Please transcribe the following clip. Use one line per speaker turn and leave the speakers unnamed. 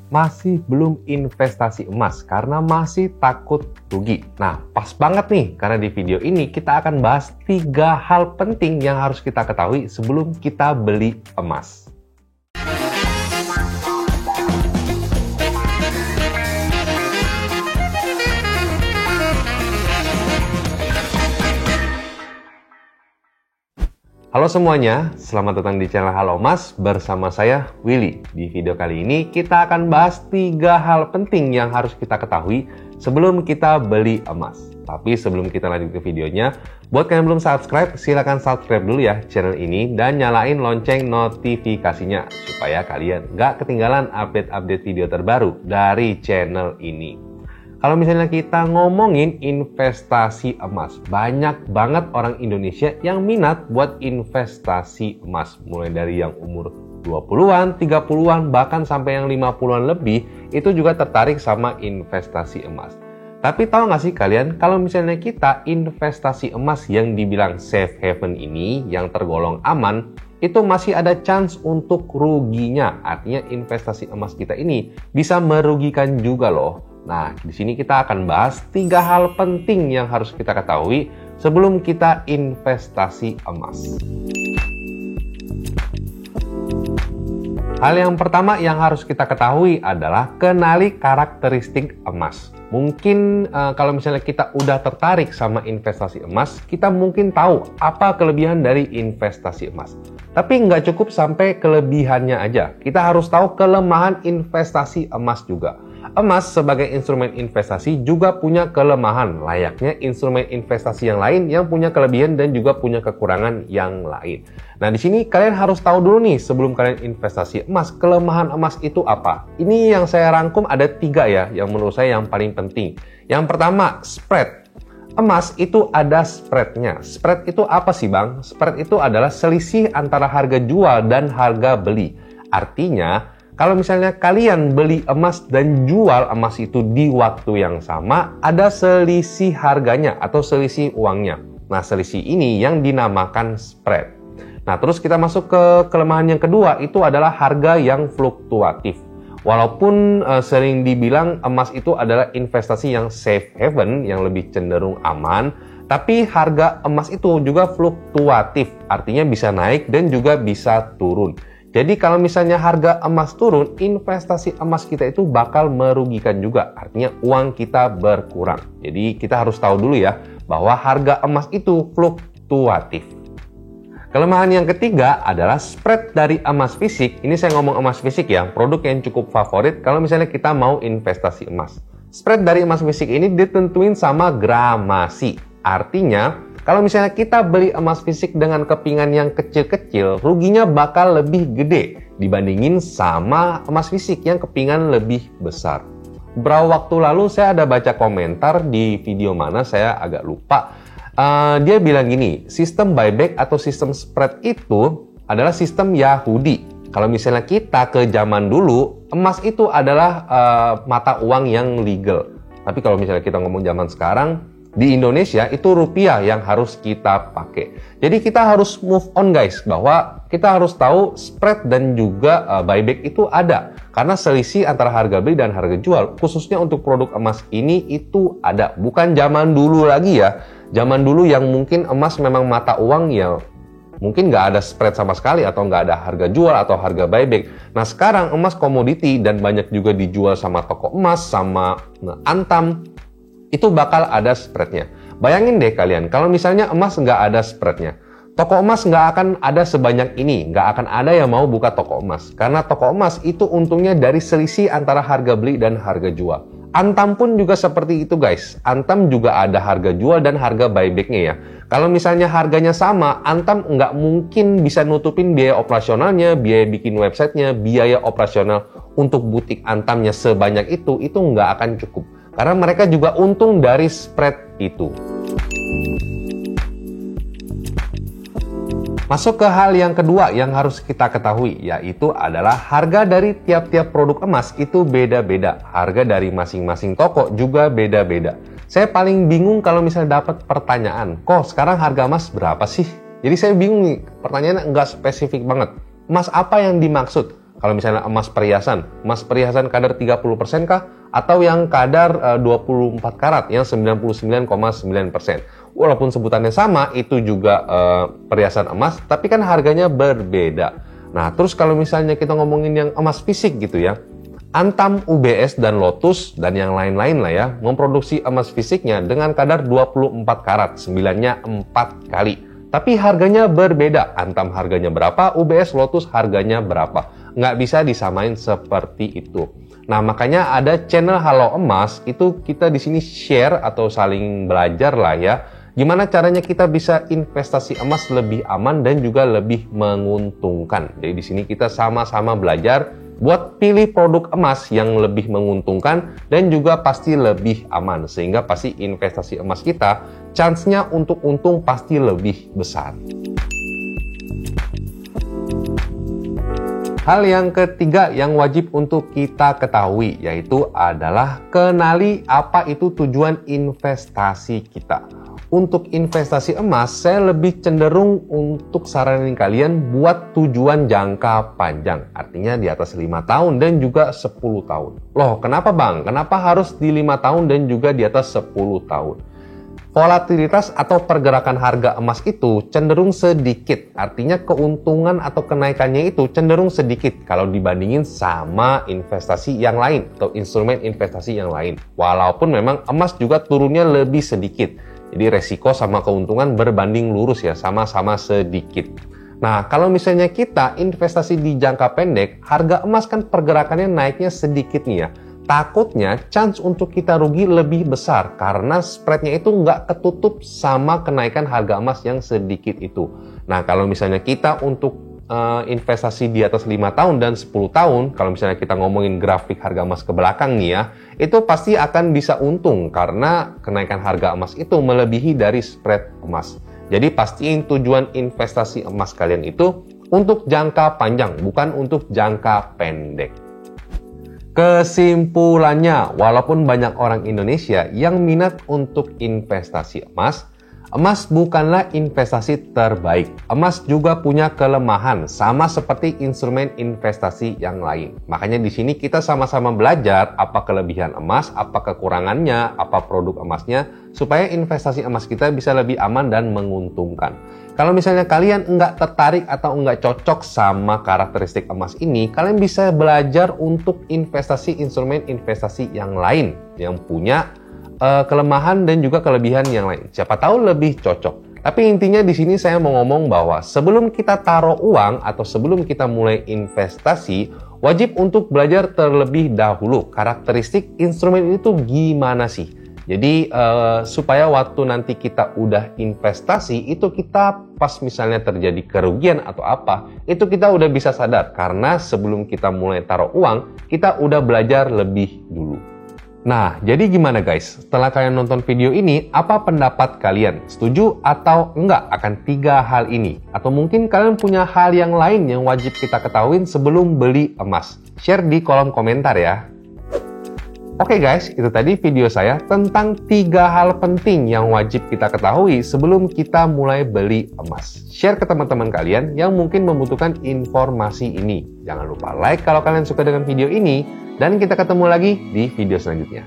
masih belum investasi emas karena masih takut rugi. Nah, pas banget nih karena di video ini kita akan bahas 3 hal penting yang harus kita ketahui sebelum kita beli emas. Halo semuanya, selamat datang di channel Halo Mas bersama saya Willy. Di video kali ini kita akan bahas 3 hal penting yang harus kita ketahui sebelum kita beli emas. Tapi sebelum kita lanjut ke videonya, buat kalian yang belum subscribe, silahkan subscribe dulu ya channel ini dan nyalain lonceng notifikasinya supaya kalian nggak ketinggalan update-update video terbaru dari channel ini. Kalau misalnya kita ngomongin investasi emas, banyak banget orang Indonesia yang minat buat investasi emas. Mulai dari yang umur 20-an, 30-an, bahkan sampai yang 50-an lebih, itu juga tertarik sama investasi emas. Tapi tahu nggak sih kalian, kalau misalnya kita investasi emas yang dibilang safe haven ini, yang tergolong aman, itu masih ada chance untuk ruginya. Artinya investasi emas kita ini bisa merugikan juga loh. Nah, di sini kita akan bahas 3 hal penting yang harus kita ketahui sebelum kita investasi emas. Hal yang pertama yang harus kita ketahui adalah kenali karakteristik emas. Mungkin kalau misalnya kita udah tertarik sama investasi emas, kita mungkin tahu apa kelebihan dari investasi emas. Tapi nggak cukup sampai kelebihannya aja. Kita harus tahu kelemahan investasi emas juga. Emas sebagai instrumen investasi juga punya kelemahan, layaknya instrumen investasi yang lain yang punya kelebihan dan juga punya kekurangan yang lain. Nah, di sini kalian harus tahu dulu nih sebelum kalian investasi emas, kelemahan emas itu apa? Ini yang saya rangkum ada 3 ya, yang menurut saya yang paling penting. Yang pertama, spread. Emas itu ada spreadnya. Spread itu apa sih bang? Spread itu adalah selisih antara harga jual dan harga beli. Artinya, kalau misalnya kalian beli emas dan jual emas itu di waktu yang sama, ada selisih harganya atau selisih uangnya. Nah, selisih ini yang dinamakan spread. Nah, terus kita masuk ke kelemahan yang kedua, itu adalah harga yang fluktuatif. Walaupun sering dibilang emas itu adalah investasi yang safe haven, yang lebih cenderung aman, tapi harga emas itu juga fluktuatif, artinya bisa naik dan juga bisa turun. Jadi kalau misalnya harga emas turun, investasi emas kita itu bakal merugikan juga. Artinya uang kita berkurang. Jadi kita harus tahu dulu ya, bahwa harga emas itu fluktuatif. Kelemahan yang ketiga adalah spread dari emas fisik. Ini saya ngomong emas fisik ya, produk yang cukup favorit kalau misalnya kita mau investasi emas. Spread dari emas fisik ini ditentuin sama gramasi. Artinya, kalau misalnya kita beli emas fisik dengan kepingan yang kecil-kecil, ruginya bakal lebih gede dibandingin sama emas fisik yang kepingan lebih besar. Beberapa waktu lalu saya ada baca komentar di video mana, saya agak lupa. Dia bilang gini, sistem buyback atau sistem spread itu adalah sistem Yahudi. Kalau misalnya kita ke zaman dulu, emas itu adalah mata uang yang legal. Tapi kalau misalnya kita ngomong zaman sekarang, di Indonesia itu rupiah yang harus kita pakai. Jadi kita harus move on guys, bahwa kita harus tahu spread dan juga buyback itu ada. Karena selisih antara harga beli dan harga jual, khususnya untuk produk emas ini itu ada. Bukan zaman dulu lagi ya. Zaman dulu yang mungkin emas memang mata uang ya, mungkin nggak ada spread sama sekali atau nggak ada harga jual atau harga buyback. Nah sekarang emas komoditi dan banyak juga dijual sama toko emas, sama Antam, itu bakal ada spreadnya. Bayangin deh kalian, kalau misalnya emas nggak ada spreadnya, toko emas nggak akan ada sebanyak ini, nggak akan ada yang mau buka toko emas. Karena toko emas itu untungnya dari selisih antara harga beli dan harga jual. Antam pun juga seperti itu guys. Antam juga ada harga jual dan harga buybacknya ya. Kalau misalnya harganya sama, Antam nggak mungkin bisa nutupin biaya operasionalnya, biaya bikin websitenya, biaya operasional untuk butik Antamnya sebanyak itu nggak akan cukup. Karena mereka juga untung dari spread itu. Masuk ke hal yang kedua yang harus kita ketahui, yaitu adalah harga dari tiap-tiap produk emas itu beda-beda. Harga dari masing-masing toko juga beda-beda. Saya paling bingung kalau misalnya dapat pertanyaan, kok sekarang harga emas berapa sih? Jadi saya bingung nih, pertanyaannya nggak spesifik banget. Emas apa yang dimaksud? Kalau misalnya emas perhiasan kadar 30% kah? Atau yang kadar 24 karat yang 99,9%. Walaupun sebutannya sama, itu juga perhiasan emas, tapi kan harganya berbeda. Nah, terus kalau misalnya kita ngomongin yang emas fisik gitu ya, Antam, UBS, dan Lotus, dan yang lain-lain lah ya, memproduksi emas fisiknya dengan kadar 24 karat, 9-nya 4 kali. Tapi harganya berbeda. Antam harganya berapa, UBS, Lotus harganya berapa. Nggak bisa disamain seperti itu. Nah, makanya ada channel Halo Emas, itu kita di sini share atau saling belajar lah ya. Gimana caranya kita bisa investasi emas lebih aman dan juga lebih menguntungkan. Jadi di sini kita sama-sama belajar buat pilih produk emas yang lebih menguntungkan dan juga pasti lebih aman. Sehingga pasti investasi emas kita, chance-nya untuk untung pasti lebih besar. Hal yang ketiga yang wajib untuk kita ketahui yaitu adalah kenali apa itu tujuan investasi kita. Untuk investasi emas, saya lebih cenderung untuk saranin kalian buat tujuan jangka panjang. Artinya di atas 5 tahun dan juga 10 tahun. Loh, kenapa Bang? Kenapa harus di 5 tahun dan juga di atas 10 tahun? Volatilitas atau pergerakan harga emas itu cenderung sedikit. Artinya keuntungan atau kenaikannya itu cenderung sedikit kalau dibandingin sama investasi yang lain atau instrumen investasi yang lain. Walaupun memang emas juga turunnya lebih sedikit. Jadi resiko sama keuntungan berbanding lurus ya, sama-sama sedikit. Nah, kalau misalnya kita investasi di jangka pendek, harga emas kan pergerakannya naiknya sedikit nih ya. Takutnya chance untuk kita rugi lebih besar karena spreadnya itu nggak ketutup sama kenaikan harga emas yang sedikit itu. Nah, kalau misalnya kita untuk investasi di atas 5 tahun dan 10 tahun, kalau misalnya kita ngomongin grafik harga emas ke belakang nih ya, itu pasti akan bisa untung karena kenaikan harga emas itu melebihi dari spread emas. Jadi pastiin tujuan investasi emas kalian itu untuk jangka panjang, bukan untuk jangka pendek. Kesimpulannya, walaupun banyak orang Indonesia yang minat untuk investasi emas, emas bukanlah investasi terbaik. Emas juga punya kelemahan, sama seperti instrumen investasi yang lain. Makanya di sini kita sama-sama belajar apa kelebihan emas, apa kekurangannya, apa produk emasnya, supaya investasi emas kita bisa lebih aman dan menguntungkan. Kalau misalnya kalian nggak tertarik atau nggak cocok sama karakteristik emas ini, kalian bisa belajar untuk investasi instrumen investasi yang lain yang punya kelemahan dan juga kelebihan yang lain. Siapa tahu lebih cocok. Tapi intinya di sini saya mau ngomong bahwa sebelum kita taruh uang atau sebelum kita mulai investasi, wajib untuk belajar terlebih dahulu karakteristik instrumen itu gimana sih. Jadi supaya waktu nanti kita udah investasi itu kita pas misalnya terjadi kerugian atau apa, itu kita udah bisa sadar karena sebelum kita mulai taruh uang, kita udah belajar lebih dulu. Nah, jadi gimana guys? Setelah kalian nonton video ini, apa pendapat kalian? Setuju atau enggak akan 3 hal ini? Atau mungkin kalian punya hal yang lain yang wajib kita ketahuin sebelum beli emas? Share di kolom komentar ya. Oke guys, itu tadi video saya tentang 3 hal penting yang wajib kita ketahui sebelum kita mulai beli emas. Share ke teman-teman kalian yang mungkin membutuhkan informasi ini. Jangan lupa like kalau kalian suka dengan video ini. Dan kita ketemu lagi di video selanjutnya.